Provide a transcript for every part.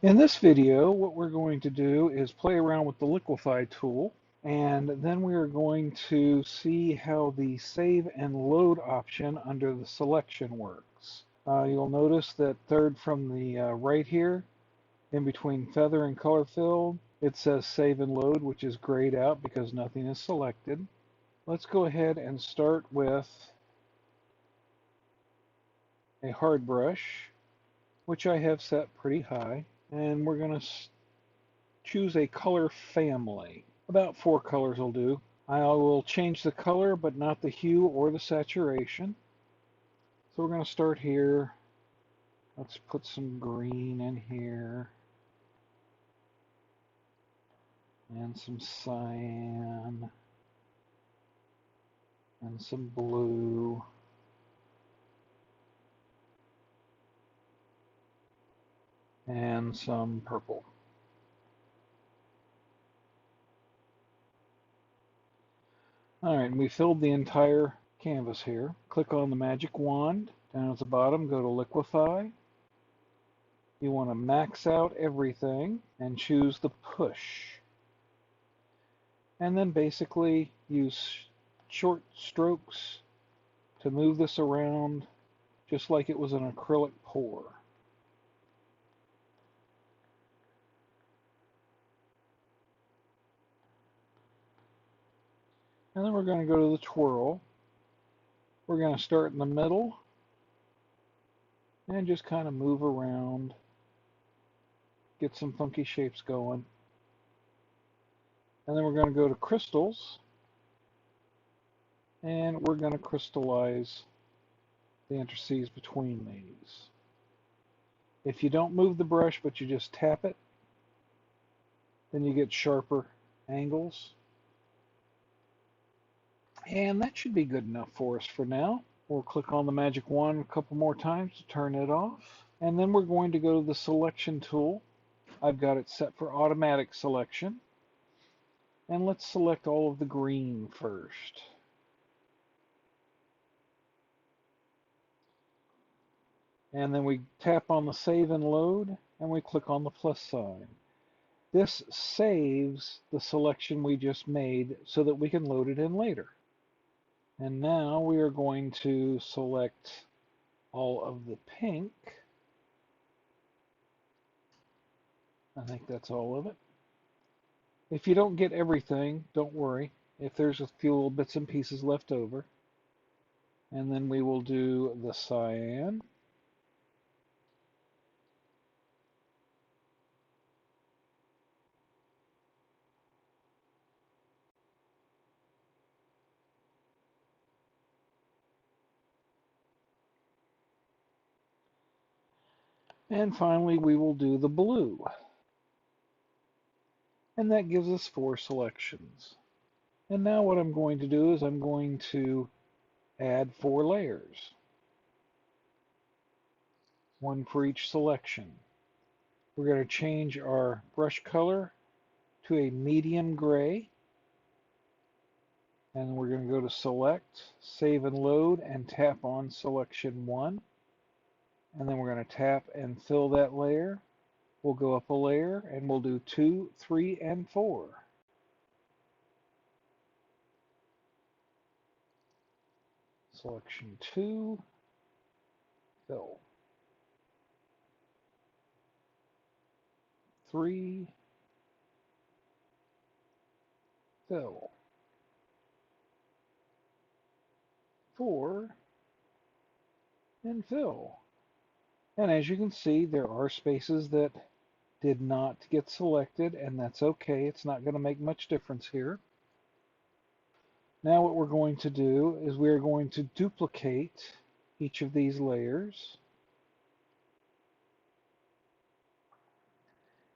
In this video, what we're going to do is play around with the liquify tool, and then we are going to see how the save and load option under the selection works. You'll notice that third from the right here, in between feather and color fill, it says save and load, which is grayed out because nothing is selected. Let's go ahead and start with a hard brush, which I have set pretty high, and we're going to choose a color family. About 4 colors will do. I will change the color, but not the hue or the saturation. So we're going to start here. Let's put some green in here. And some cyan. And some blue. And some purple. Alright, we filled the entire canvas here. Click on the magic wand. Down at the bottom, go to liquify. You want to max out everything and choose the push. And then basically use short strokes to move this around just like it was an acrylic pour. And then we're going to go to the twirl. We're going to start in the middle and just kind of move around, get some funky shapes going. And then we're going to go to crystals, and we're going to crystallize the interstices between these. If you don't move the brush but you just tap it, then you get sharper angles. And that should be good enough for us for now. We'll click on the magic wand a couple more times to turn it off. And then we're going to go to the selection tool. I've got it set for automatic selection. And let's select all of the green first. And then we tap on the save and load, and we click on the plus sign. This saves the selection we just made so that we can load it in later. And now we are going to select all of the pink. I think that's all of it. If you don't get everything, don't worry. If there's a few little bits and pieces left over. And then we will do the cyan. And finally, we will do the blue. And that gives us 4 selections. And now what I'm going to do is I'm going to add 4 layers. 1 for each selection. We're going to change our brush color to a medium gray. And we're going to go to select, save and load, and tap on selection 1. And then we're going to tap and fill that layer. We'll go up a layer and we'll do 2, 3, and 4. Selection 2, fill. 3, fill. 4, and fill. And as you can see, there are spaces that did not get selected, and that's okay. It's not going to make much difference here. Now what we're going to do is we're going to duplicate each of these layers.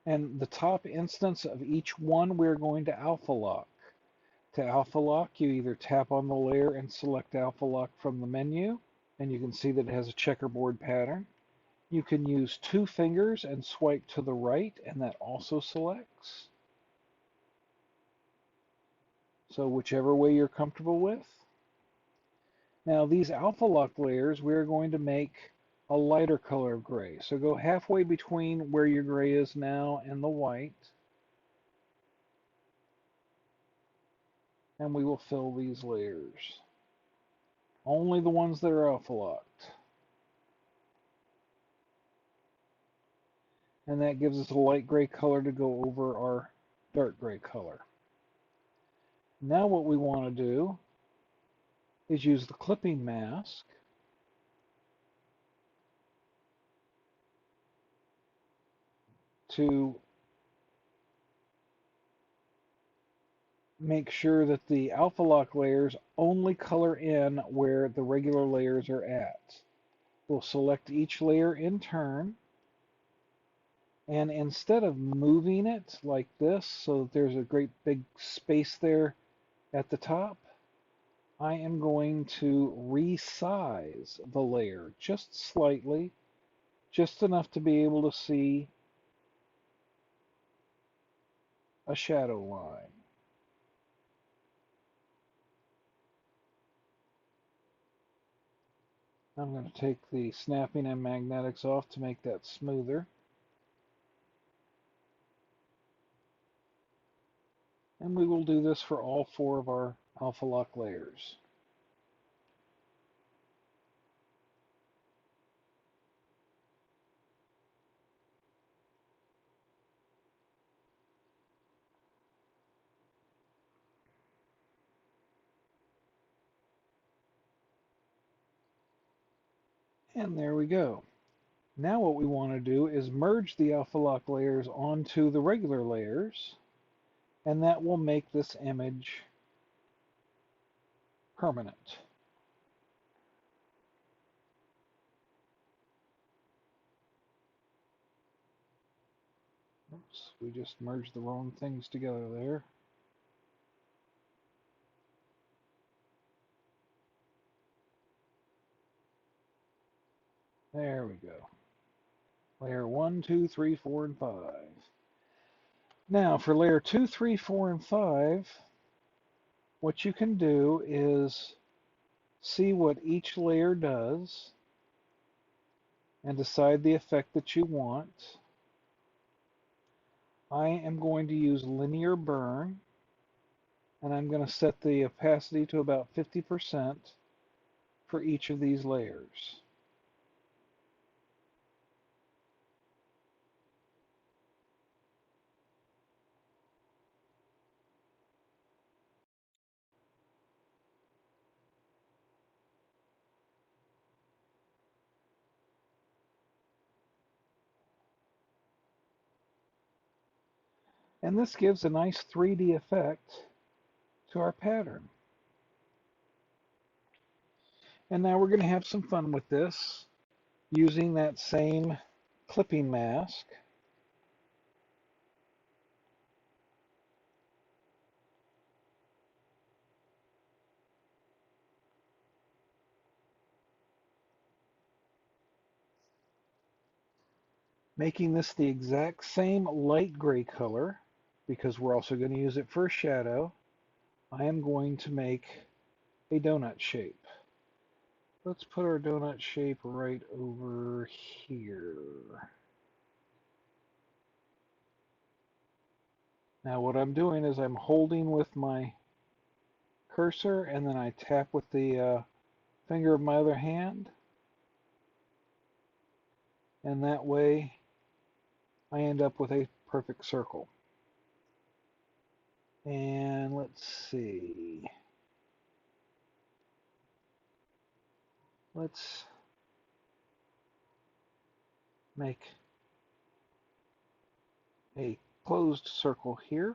And the top instance of each one, we're going to alpha lock. To alpha lock, you either tap on the layer and select alpha lock from the menu, and you can see that it has a checkerboard pattern. You can use 2 fingers and swipe to the right, and that also selects. So whichever way you're comfortable with. Now these alpha lock layers, we're going to make a lighter color of gray. So go halfway between where your gray is now and the white, and we will fill these layers. Only the ones that are alpha locked. And that gives us a light gray color to go over our dark gray color. Now what we want to do is use the clipping mask to make sure that the alpha lock layers only color in where the regular layers are at. We'll select each layer in turn, and instead of moving it like this so that there's a great big space there at the top, I am going to resize the layer just slightly, just enough to be able to see a shadow line. I'm going to take the snapping and magnetics off to make that smoother. And we will do this for all four of our alpha lock layers. And there we go. Now what we want to do is merge the alpha lock layers onto the regular layers, and that will make this image permanent. Oops, we just merged the wrong things together there. There we go. Layer 1, 2, 3, 4, and 5. Now for layer 2, 3, 4, and 5, what you can do is see what each layer does and decide the effect that you want. I am going to use linear burn, and I'm going to set the opacity to about 50% for each of these layers. And this gives a nice 3D effect to our pattern. And now we're going to have some fun with this using that same clipping mask. Making this the exact same light gray color, because we're also going to use it for a shadow. I am going to make a donut shape. Let's put our donut shape right over here. Now what I'm doing is I'm holding with my cursor, and then I tap with the finger of my other hand, and that way I end up with a perfect circle. And let's see. Let's make a closed circle here.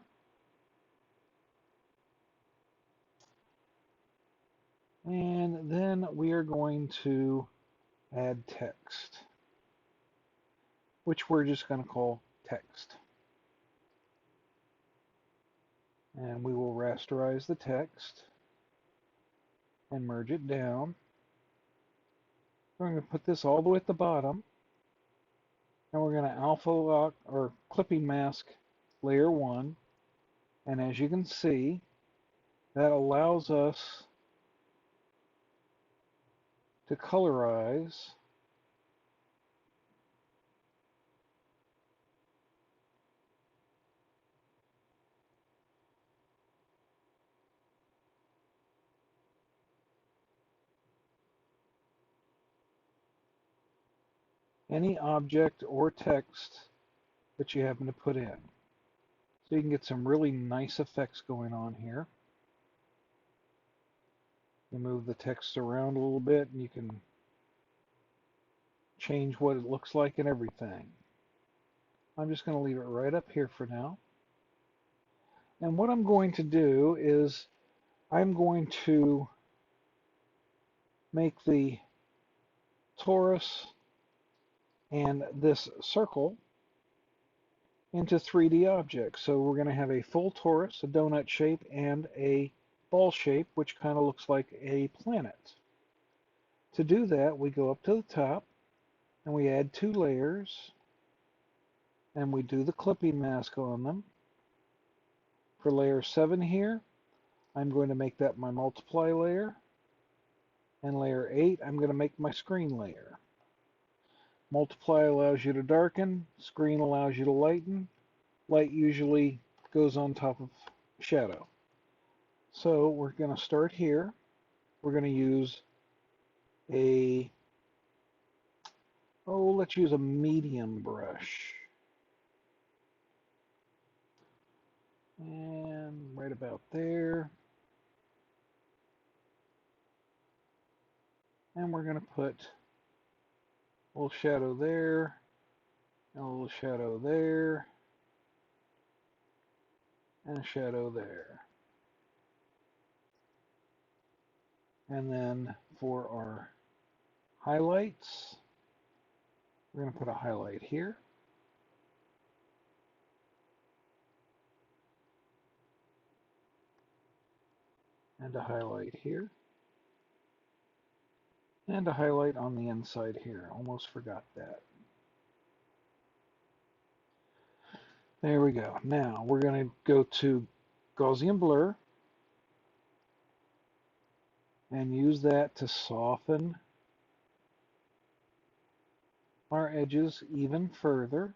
And then we are going to add text, which we're just going to call text. And we will rasterize the text and merge it down. We're going to put this all the way at the bottom, and we're going to alpha lock or clipping mask layer 1. And as you can see, that allows us to colorize any object or text that you happen to put in. So you can get some really nice effects going on here. You move the text around a little bit and you can change what it looks like and everything. I'm just going to leave it right up here for now. And what I'm going to do is I'm going to make the torus and this circle into 3D objects. So we're going to have a full torus, a donut shape, and a ball shape, which kind of looks like a planet. To do that, we go up to the top and we add 2 layers and we do the clipping mask on them. For layer 7 here, I'm going to make that my multiply layer, and layer 8 I'm going to make my screen layer. Multiply allows you to darken, screen allows you to lighten. Light usually goes on top of shadow. So we're going to start here. We're going to use let's use a medium brush. And right about there. And we're going to put a little shadow there, and a little shadow there, and a shadow there. And then for our highlights, we're going to put a highlight here. And a highlight here. And a highlight on the inside here. Almost forgot that. There we go. Now we're going to go to Gaussian blur and use that to soften our edges even further.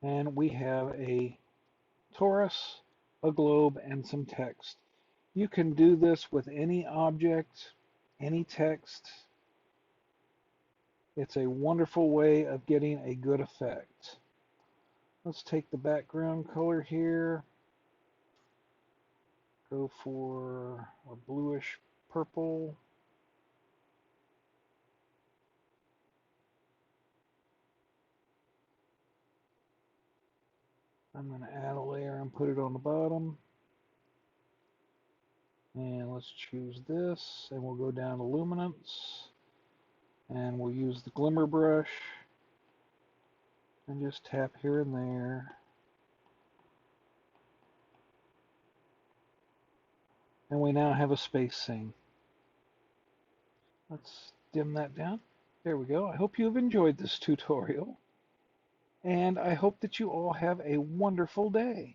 And we have a torus, a globe, and some text. You can do this with any object, any text. It's a wonderful way of getting a good effect. Let's take the background color here. Go for a bluish purple. I'm going to add a layer and put it on the bottom. And let's choose this, and we'll go down to luminance. And we'll use the glimmer brush and just tap here and there. And we now have a space scene. Let's dim that down. There we go. I hope you've enjoyed this tutorial. And I hope that you all have a wonderful day.